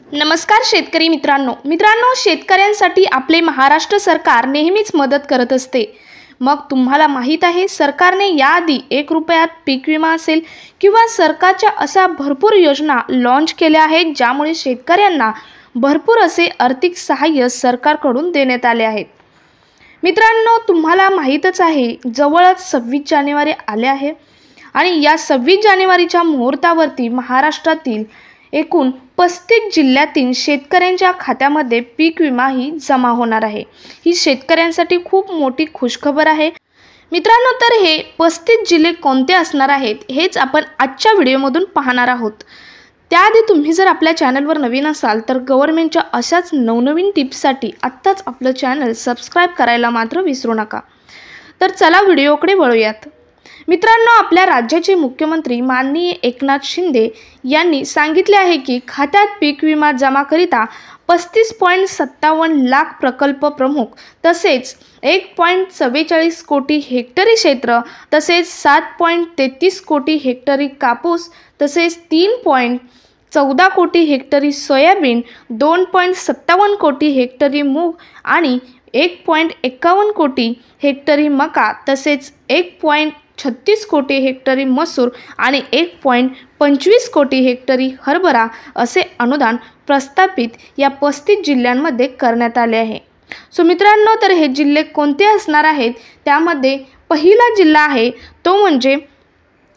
नमस्कार शेतकरी मित्रांनो शेतकऱ्यांसाठी आपले महाराष्ट्र सरकार नेहमीच मदत करत असते। मग तुम्हाला माहित आहे सरकारने याआधी 1 रुपयात पीक विमा असेल किंवा सरकारच्या अशा भरपूर योजना लॉन्च केल्या आहेत ज्यामुळे शेतकऱ्यांना भरपूर असे आर्थिक सहाय्य सरकारकडून देण्यात आले आहेत। मित्रांनो तुम्हाला माहीतच आहे जवळच 26 जानेवारी आले आहे आणि या 26 जानेवारीच्या मुहूर्तावरती महाराष्ट्रातील एकूण 35 जिल्ह्यातील शेतकऱ्यांच्या खात्यामध्ये पीक विमा ही जमा होणार आहे। ही शेतकऱ्यांसाठी खूप मोठी खुशखबर आहे। मित्रांनो तर हे 35 जिल्हे कोणते असणार आहेत हेच आपण आजच्या व्हिडिओमधून पाहणार आहोत। त्याआधी तुम्ही जर आपल्या चॅनलवर नवीन असाल तर गव्हर्नमेंटच्या अशाच नवनवीन टिप्ससाठी आत्ताच आपलं चॅनल सबस्क्राइब करायला मात्र विसरू नका। तर चला व्हिडिओकडे वळूयात। मित्रांनो आपल्या राज्याचे मुख्यमंत्री माननीय एकनाथ शिंदे यांनी सांगितले आहे की खात्यात पीक विमा जमा करिता 35.57 लाख प्रकल्प प्रमुख तसेच 1.44 कोटी हेक्टरी क्षेत्र तसेच 7.33 कोटी हेक्टरी कापूस तसेच 3.14 कोटी हेक्टरी सोयाबीन 2.57 कोटी हेक्टरी मूग आणि 1.51 कोटी हेक्टरी मका तसेच 1.36 कोटी हेक्टरी मसूर आणि 1.25 कोटी हेक्टरी हरभरा असे अनुदान प्रस्तावित या 35 जिल्ह्यांमध्ये करण्यात आले आहे। सो मित्रांनो तर हे जिल्हे कोणते असणार आहेत त्यामध्ये पहिला जिल्हा आहे तो म्हणजे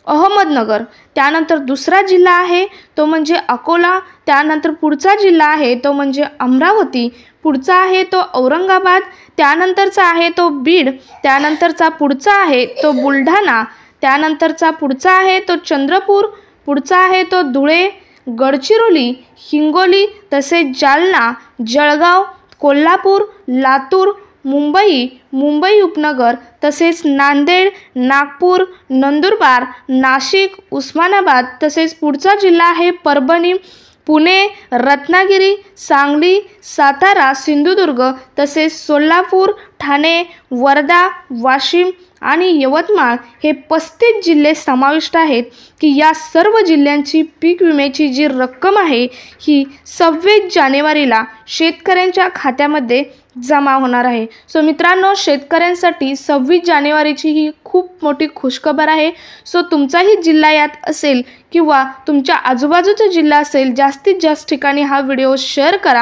अहमदनगर, त्यानंतर दुसरा जिल्हा आहे तो म्हणजे अकोला, त्यानंतर पुढचा जिल्हा आहे तो म्हणजे अमरावती, पुढचा आहे तो औरंगाबाद, त्यानंतरचा आहे तो बीड, त्यानंतरचा पुढचा आहे तो बुलढाणा, त्यानंतरचा पुढचा आहे तो चंद्रपूर, पुढचा आहे तो धुळे, गडचिरोली, हिंगोली तसेच जालना, जळगाव, कोल्हापूर, लातूर, मुंबई उपनगर तसेच नांदेड, नागपूर, नंदुरबार, नाशिक, उस्मानाबाद तसेच पुढचा जिल्हा आहे परभणी, पुणे, रत्नागिरी, सांगली, सातारा, सिंधुदुर्ग तसेच सोलापूर, ठाणे, वर्धा, वाशिम आणि यवतमाळ हे 35 जिल्हे समाविष्ट आहेत की या सर्व जिल्ह्यांची पीक विम्याची जी रक्कम आहे ही 26 जानेवारीला शेतकऱ्यांच्या खात्यामध्ये जमा होणार आहे। सो मित्रांनो शेतकऱ्यांसाठी 26 जानेवारीची ही खूप मोठी खुशखबर आहे। सो तुमचाही जिल्हा यात असेल किंवा तुमच्या आजूबाजूचा जिल्हा असेल जास्तीत जास्त ठिकाणी हा व्हिडिओ शेअर करा।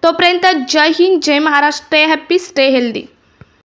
तोपर्यंत जय हिंद, जय Maharashtra, stay happy, stay healthy.